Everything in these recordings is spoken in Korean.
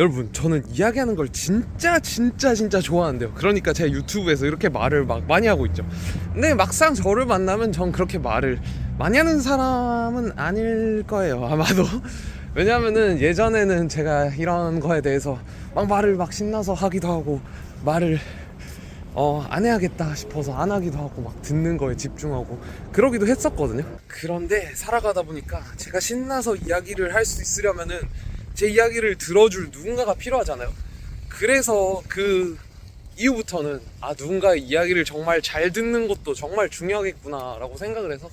여러분, 저는 이야기하는 걸 진짜 좋아하는데요. 그러니까 제가 유튜브에서 이렇게 말을 막 많이 하고 있죠. 근데 막상 저를 만나면 전 그렇게 말을 많이 하는 사람은 아닐 거예요, 아마도. 왜냐면은 예전에는 제가 이런 거에 대해서 막 말을 막 신나서 하기도 하고, 말을 안 해야겠다 싶어서 안 하기도 하고, 막 듣는 거에 집중하고 그러기도 했었거든요. 그런데 살아가다 보니까 제가 신나서 이야기를 할 수 있으려면은 제 이야기를 들어줄 누군가가 필요하잖아요. 그래서 그 이후부터는 누군가의 이야기를 정말 잘 듣는 것도 정말 중요하겠구나 라고 생각을 해서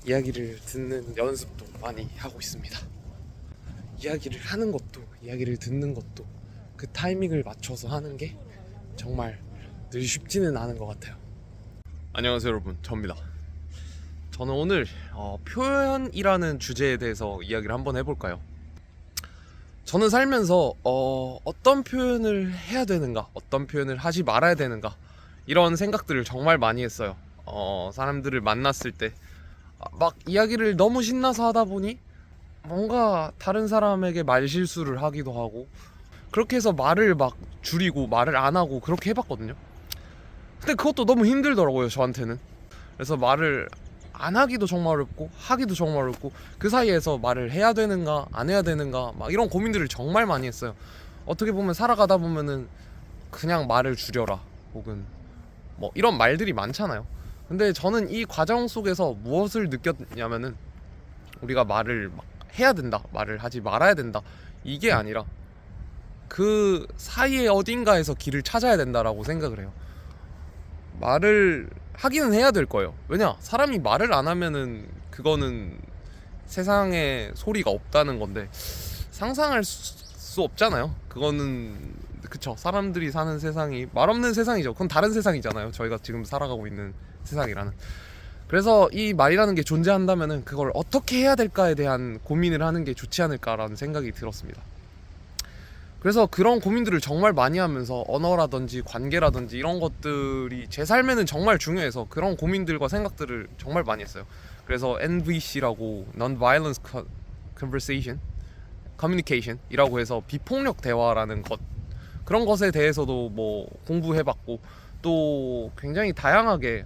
이야기를 듣는 연습도 많이 하고 있습니다. 이야기를 하는 것도, 이야기를 듣는 것도 그 타이밍을 맞춰서 하는 게 정말 늘 쉽지는 않은 것 같아요. 안녕하세요 여러분, 접니다. 저는 오늘 표현이라는 주제에 대해서 이야기를 한번 해볼까요? 저는 살면서 어떤 표현을 해야 되는가, 어떤 표현을 하지 말아야 되는가, 이런 생각들을 정말 많이 했어요. 사람들을 만났을 때 막 이야기를 너무 신나서 하다 보니 뭔가 다른 사람에게 말실수를 하기도 하고, 그렇게 해서 말을 막 줄이고 말을 안 하고 그렇게 해봤거든요. 근데 그것도 너무 힘들더라고요, 저한테는. 그래서 말을 안 하기도 정말 어렵고 하기도 정말 어렵고, 그 사이에서 말을 해야 되는가 안 해야 되는가 막 이런 고민들을 정말 많이 했어요. 어떻게 보면 살아가다 보면은 그냥 말을 줄여라 혹은 뭐 이런 말들이 많잖아요. 근데 저는 이 과정 속에서 무엇을 느꼈냐면은, 우리가 말을 막 해야 된다, 말을 하지 말아야 된다, 이게 아니라 그 사이에 어딘가에서 길을 찾아야 된다라고 생각을 해요. 말을 하기는 해야 될 거예요. 왜냐? 사람이 말을 안 하면은 그거는 세상에 소리가 없다는 건데, 상상할 수 없잖아요. 그거는, 그쵸, 사람들이 사는 세상이 말 없는 세상이죠. 그건 다른 세상이잖아요, 저희가 지금 살아가고 있는 세상이라는. 그래서 이 말이라는 게 존재한다면은 그걸 어떻게 해야 될까에 대한 고민을 하는 게 좋지 않을까라는 생각이 들었습니다. 그래서 그런 고민들을 정말 많이 하면서 언어라든지 관계라든지 이런 것들이 제 삶에는 정말 중요해서 그런 고민들과 생각들을 정말 많이 했어요. 그래서 NVC라고 Non-Violence Conversation, Communication 이라고 해서 비폭력 대화라는 것, 그런 것에 대해서도 뭐 공부해봤고, 또 굉장히 다양하게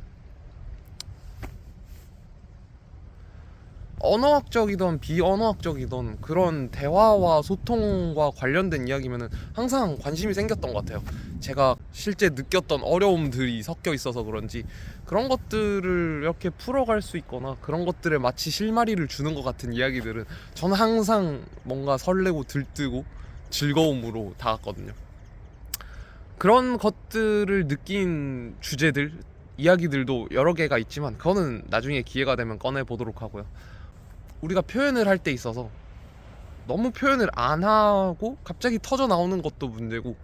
언어학적이든 비언어학적이든 그런 대화와 소통과 관련된 이야기면은 항상 관심이 생겼던 것 같아요. 제가 실제 느꼈던 어려움들이 섞여 있어서 그런지 그런 것들을 이렇게 풀어갈 수 있거나 그런 것들에 마치 실마리를 주는 것 같은 이야기들은 저는 항상 뭔가 설레고 들뜨고 즐거움으로 다갔거든요. 그런 것들을 느낀 주제들, 이야기들도 여러 개가 있지만 그거는 나중에 기회가 되면 꺼내보도록 하고요. 우리가 표현을 할 때 있어서 너무 표현을 안 하고 갑자기 터져 나오는 것도 문제고,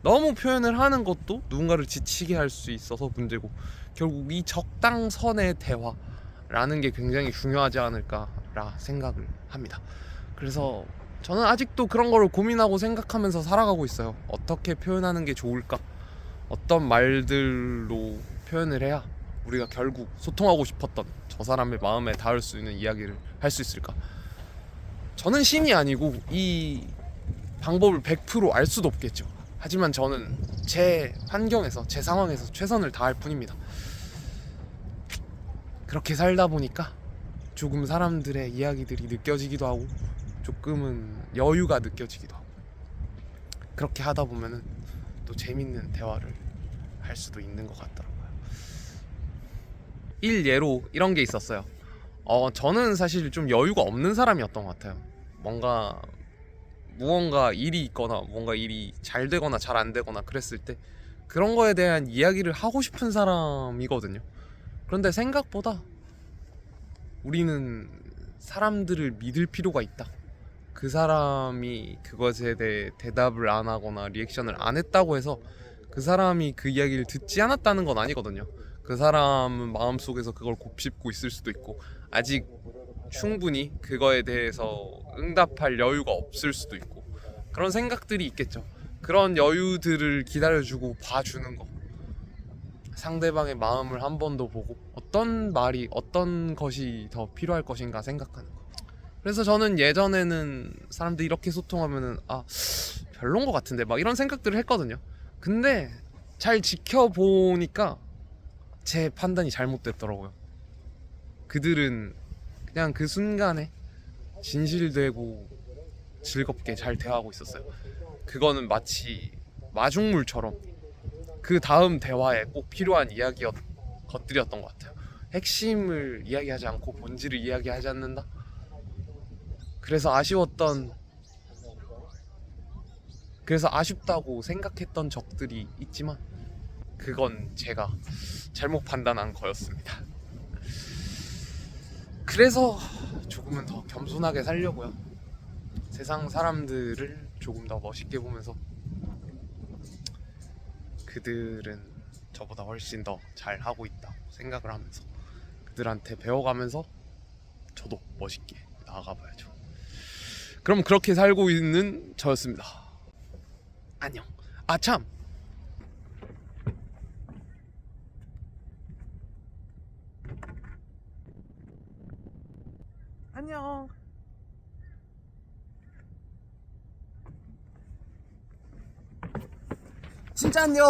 너무 표현을 하는 것도 누군가를 지치게 할 수 있어서 문제고, 결국 이 적당선의 대화라는 게 굉장히 중요하지 않을까라 생각을 합니다. 그래서 저는 아직도 그런 거를 고민하고 생각하면서 살아가고 있어요. 어떻게 표현하는 게 좋을까? 어떤 말들로 표현을 해야 우리가 결국 소통하고 싶었던 저 사람의 마음에 닿을 수 있는 이야기를 할 수 있을까? 저는 신이 아니고 이 방법을 100% 알 수도 없겠죠. 하지만 저는 제 환경에서, 제 상황에서 최선을 다할 뿐입니다. 그렇게 살다 보니까 조금 사람들의 이야기들이 느껴지기도 하고, 조금은 여유가 느껴지기도 하고, 그렇게 하다 보면은 또 재밌는 대화를 할 수도 있는 것 같더라고요. 일예로 이런 게 있었어요. 저는 사실 좀 여유가 없는 사람이었던 것 같아요. 무언가 일이 있거나 뭔가 일이 잘 되거나 잘 안 되거나 그랬을 때 그런 거에 대한 이야기를 하고 싶은 사람이거든요. 그런데 생각보다 우리는 사람들을 믿을 필요가 있다, 그 사람이 그것에 대해 대답을 안 하거나 리액션을 안 했다고 해서 그 사람이 그 이야기를 듣지 않았다는 건 아니거든요. 그 사람은 마음속에서 그걸 곱씹고 있을 수도 있고, 아직 충분히 그거에 대해서 응답할 여유가 없을 수도 있고, 그런 생각들이 있겠죠. 그런 여유들을 기다려주고 봐주는 거, 상대방의 마음을 한 번 더 보고 어떤 말이, 어떤 것이 더 필요할 것인가 생각하는 거. 그래서 저는 예전에는 사람들이 이렇게 소통하면은 별론 것 같은데 막 이런 생각들을 했거든요. 근데 잘 지켜보니까 제 판단이 잘못됐더라고요. 그들은 그냥 그 순간에 진실되고 즐겁게 잘 대화하고 있었어요. 그거는 마치 마중물처럼 그 다음 대화에 꼭 필요한 것들이었던 것 같아요. 핵심을 이야기하지 않고 본질을 이야기하지 않는다. 그래서 아쉽다고 생각했던 적들이 있지만 그건 제가 잘못 판단한 거였습니다. 그래서 조금은 더 겸손하게 살려고요. 세상 사람들을 조금 더 멋있게 보면서 그들은 저보다 훨씬 더 잘하고 있다고 생각을 하면서 그들한테 배워가면서 저도 멋있게 나아가 봐야죠. 그럼 그렇게 살고 있는 저였습니다. 안녕. 아 참, 안녕. 진짜 안녕.